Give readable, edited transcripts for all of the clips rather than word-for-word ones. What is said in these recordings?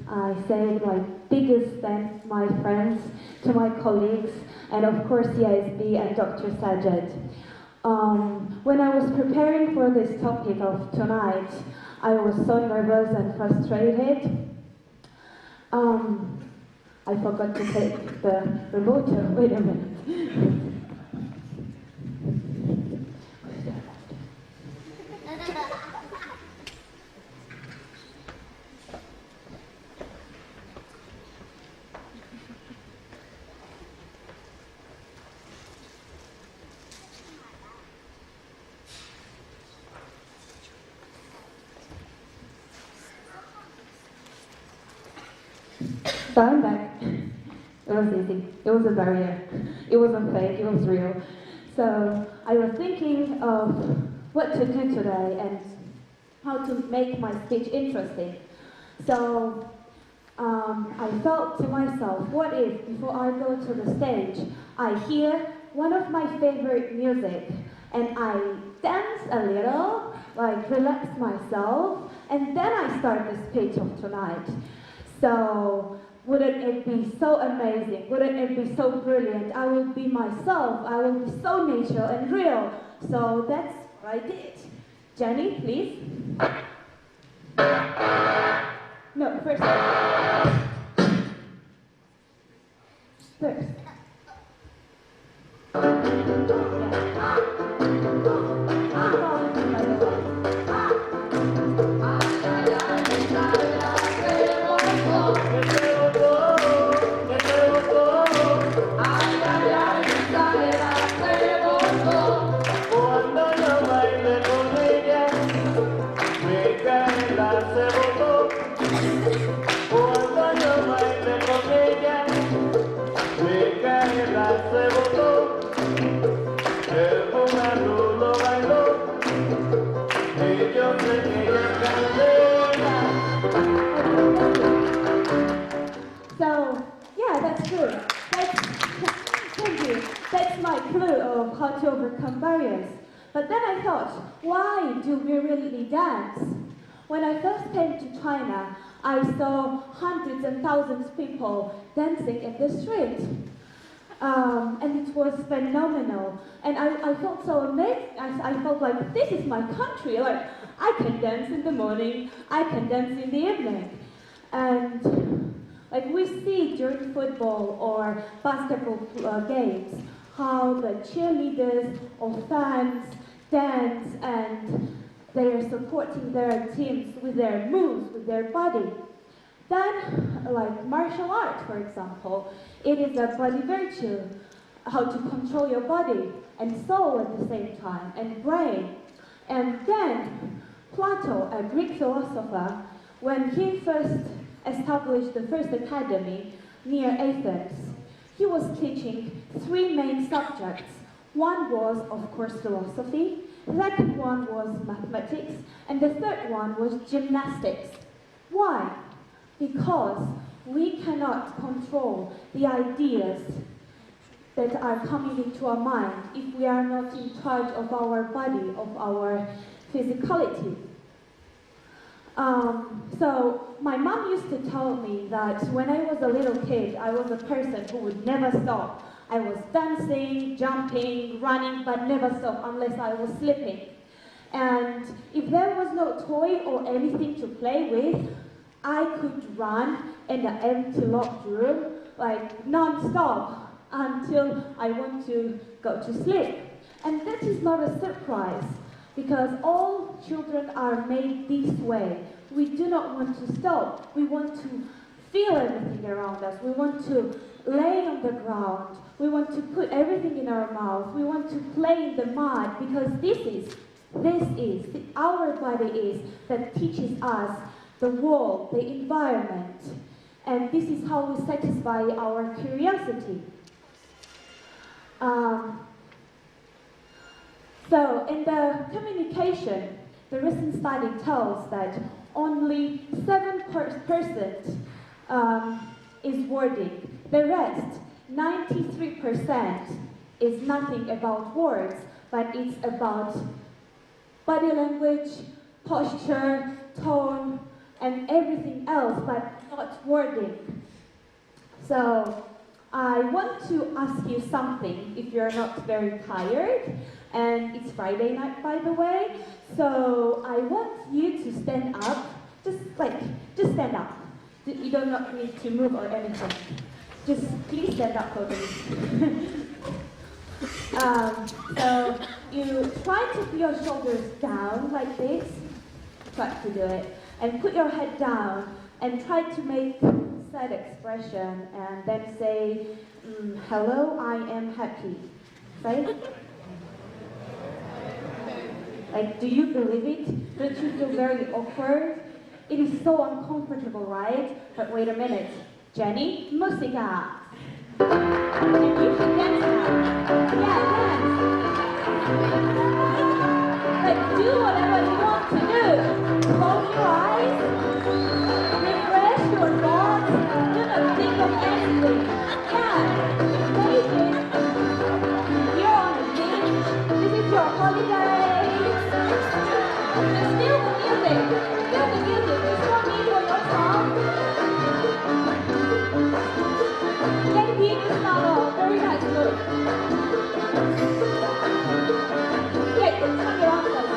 I say my biggest thanks to my friends, to my colleagues, and of course CISB and Dr. Sajid. When I was preparing for this topic of tonight, I was so nervous and frustrated. I forgot to take the remote. Wait a minute. So I'm back. It was easy. It was a barrier. It wasn't fake, it was real. So I was thinking of what to do today and how to make my speech interesting. So I thought to myself, what if before I go to the stage, I hear one of my favorite music and I dance a little, like relax myself, and then I start the speech of tonight. So wouldn't it be so amazing? Wouldn't it be so brilliant? I will be myself. I will be so natural and real. So that's what I did. Jenny, please. No, first. First. So, yeah, that's good. Thank you. That's my clue of how to overcome barriers. But then I thought, why do we really dance? When I first came to China, I saw hundreds and thousands of people dancing in the street. And it was phenomenal. And I felt so amazed. I felt like, this is my country. Like, I can dance in the morning, I can dance in the evening. And like we see during football or basketball games, how the cheerleaders or fans dance and they are supporting their teams with their moves, with their body. Then, like martial art, for example, it is a body virtue, how to control your body and soul at the same time, and brain. And then, Plato, a Greek philosopher, when he first established the first academy near Athens, he was teaching three main subjects. One was, of course, philosophy, the second one was mathematics, and the third one was gymnastics. Why? Because we cannot control the ideas that are coming into our mind if we are not in charge of our body, of our physicality. So my mom used to tell me that when I was a little kid, I was a person who would never stop. I was dancing, jumping, running, but never stop unless I was sleeping. And if there was no toy or anything to play with, I could run in an empty locked room, like non-stop, until I want to go to sleep. And that is not a surprise, because all children are made this way. We do not want to stop. We want to feel everything around us. We want to lay on the ground. We want to put everything in our mouth. We want to play in the mud, because our body is that teaches us the world, the environment. And this is how we satisfy our curiosity. So in the communication, the recent study tells that only 7% is wording. The rest, 93%, is nothing about words, but it's about body language, posture, tone, and everything else, but not So I want to ask you something if you're not very tired. And it's Friday night, by the way. So I want you to stand up. Just stand up. You do not need to move or anything. Just please stand up for me. So you try to put your shoulders down like this. Try to do it. And put your head down and try to make sad expression and then say, hello, I am happy. Say it. Like, do you believe it? Don't you feel very awkward? It is so uncomfortable, right? But wait a minute. Jenny, musica. And you should dance now. Yeah, dance. Like, do whatever you want to do. Close your eyes. Refresh your thoughts. Do not think of anything. Yeah, maybe you're on a beach. This is your holiday. Just feel the music. Feel the music. There's no need for your song. Maybe it's not all. Very nice look. Yeah, you can turn your arms like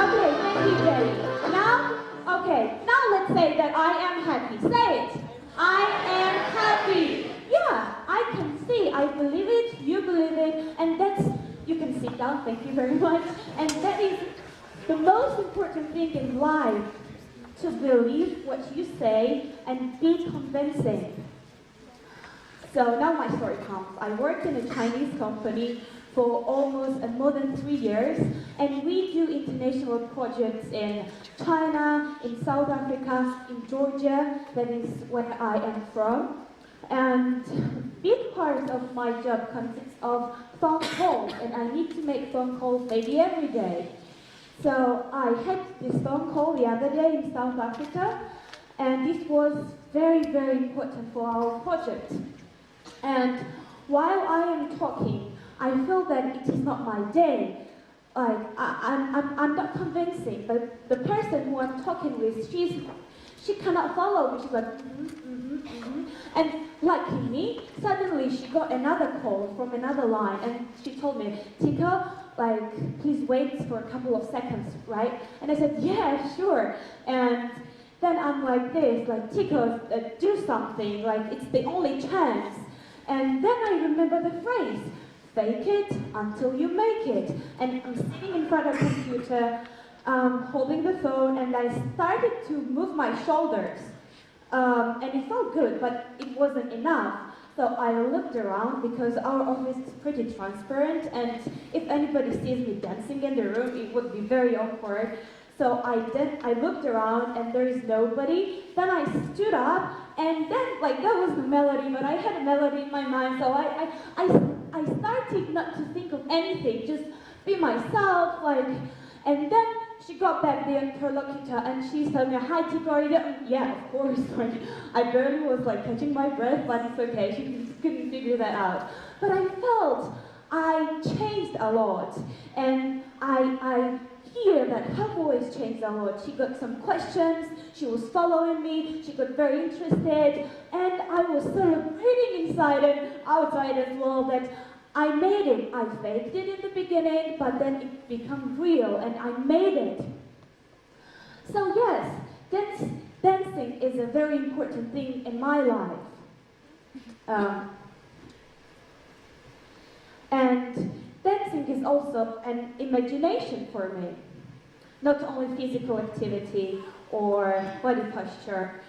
Okay, thank you, Jenny. Now let's say that I am happy. Say it. I am happy. Yeah, I can see. I believe it. You believe it. And that's, you can sit down. Thank you very much. And that is the most important thing in life, to believe what you say and be convincing. So now my story comes. I worked in a Chinese company for almost more than 3 years, and we do international projects in China, in South Africa, in Georgia, that is where I am from. And big part of my job consists of phone calls, and I need to make phone calls maybe every day. So I had this phone call the other day in South Africa, and this was very, very important for our project. And while I am talking, I feel that it is not my day. I'm not convincing. The person who I'm talking with, she cannot follow me. She's like, And like me, suddenly she got another call from another line, and she told me, Tiko, like, please wait for a couple of seconds, right? And I said, yeah, sure. And then I'm like this, like, Tiko, do something, like, it's the only chance. And then I remember the phrase, fake it until you make it. And I'm sitting in front of the computer, holding the phone, and I started to move my shoulders. And it felt good, but it wasn't enough. So I looked around because our office is pretty transparent, and if anybody sees me dancing in the room, it would be very awkward. So I looked around and there is nobody. Then I stood up, and then, like, that was the melody, but I had a melody in my mind, so I started not to think of anything, just be myself, like, and then she got back the interlocutor and she told me, hi, Tiko, are you there? Yeah, of course. Like, I barely was like catching my breath, but it's okay. She couldn't figure that out. But I felt I changed a lot, and I hear that her voice changed a lot. She got some questions, she was following me, she got very interested, and I was celebrating inside and outside as well that I made it. I faked it in the beginning, but then it became real, and I made it. So yes, dancing is a very important thing in my life. And dancing is also an imagination for me. Not only physical activity or body posture.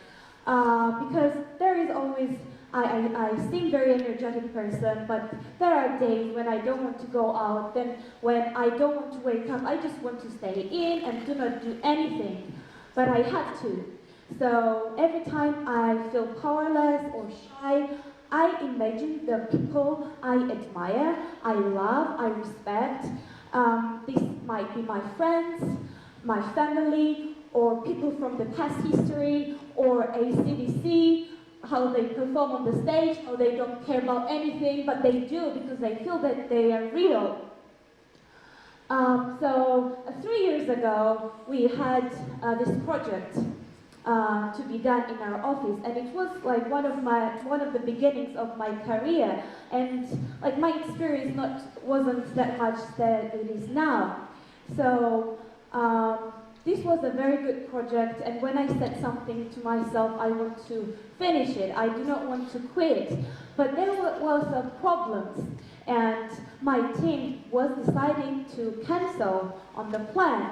Because there is always, I seem very energetic person, but there are days when I don't want to go out, then when I don't want to wake up, I just want to stay in and do not do anything. But I have to. So every time I feel powerless or shy, I imagine the people I admire, I love, I respect. This might be my friends, my family, or people from the past history, or ACDC, how they perform on the stage, how they don't care about anything, but they do because they feel that they are real. So 3 years ago, we had this project to be done in our office, and it was like one of the beginnings of my career, and like my experience wasn't that much that it is now. So this was a very good project, and when I said something to myself, I want to finish it. I do not want to quit. But there was some problems, and my team was deciding to cancel on the plan.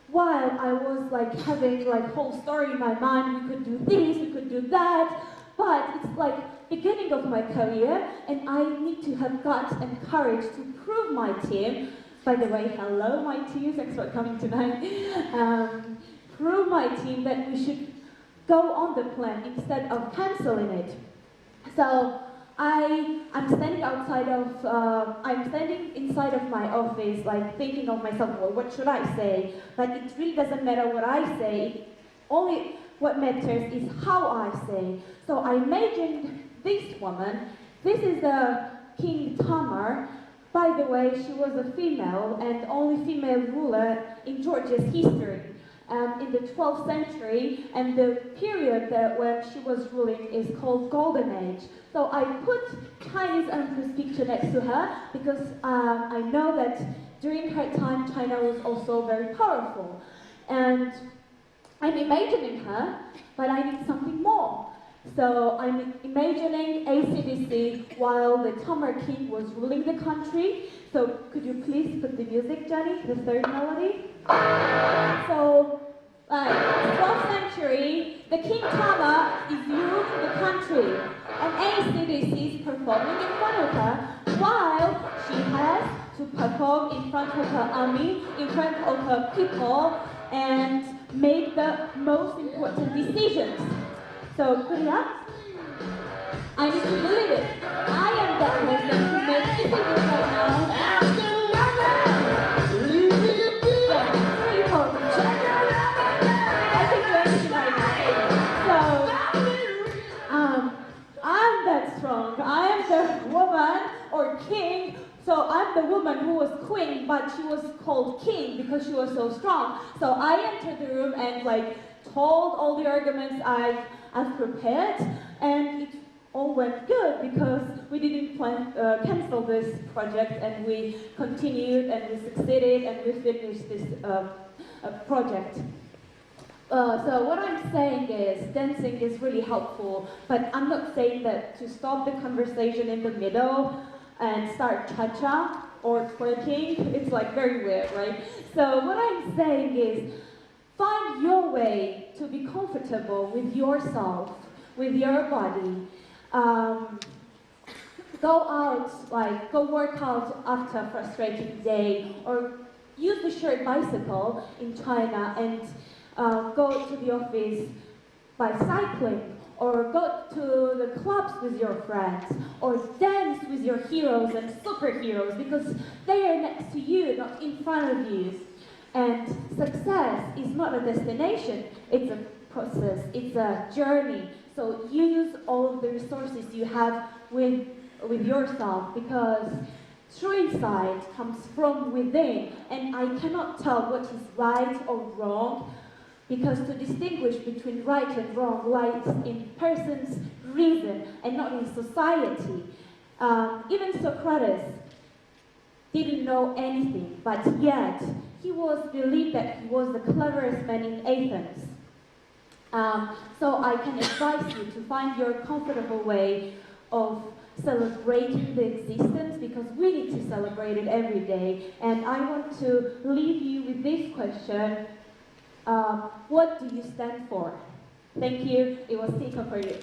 While I was like having like whole story in my mind, we could do this, we could do that, but it's like beginning of my career, and I need to have guts and courage to prove my team. By the way, hello my team, thanks for coming tonight. Prove my team that we should go on the plan instead of canceling it. So I'm standing inside of my office, like thinking of myself, well, what should I say? But it really doesn't matter what I say. Only what matters is how I say. So I imagined this woman. This is the King Tamar. By the way, she was a female and only female ruler in Georgia's history. In the 12th century, and the period when she was ruling is called Golden Age. So I put Chinese Empress picture next to her because I know that during her time China was also very powerful. And I'm imagining her, but I need something more. So I'm imagining AC/DC while the Tamar King was ruling the country. So could you please put the music, Jenny, the third melody? So, 12th century, the King Tamar is ruling the country, and AC/DC is performing in front of her, while she has to perform in front of her army, in front of her people, and make the most important decisions. So, put it up. I need to believe it. I am that person who makes decisions right now. I'm that strong. I am the woman or king. So I'm the woman who was queen, but she was called king because she was so strong. So I entered the room and like told all the arguments I've prepared, and it all went good because we didn't cancel this project, and we continued and we succeeded and we finished this project. So what I'm saying is, dancing is really helpful, but I'm not saying that to stop the conversation in the middle and start cha-cha or twerking. It's like very weird, right? So what I'm saying is, find your way to be comfortable with yourself, with your body. Go work out after a frustrating day, or use the shared bicycle in China and go to the office by cycling, or go to the clubs with your friends, or dance with your heroes and superheroes, because they are next to you, not in front of you. And success is not a destination, it's a process, it's a journey. So use all of the resources you have with yourself, because true insight comes from within, and I cannot tell what is right or wrong, because to distinguish between right and wrong lies in person's reason and not in society. Even Socrates didn't know anything, but yet he was believed that he was the cleverest man in Athens. So I can advise you to find your comfortable way of celebrating the existence, because we need to celebrate it every day. And I want to leave you with this question. What do you stand for? Thank you. It was Tiko for you.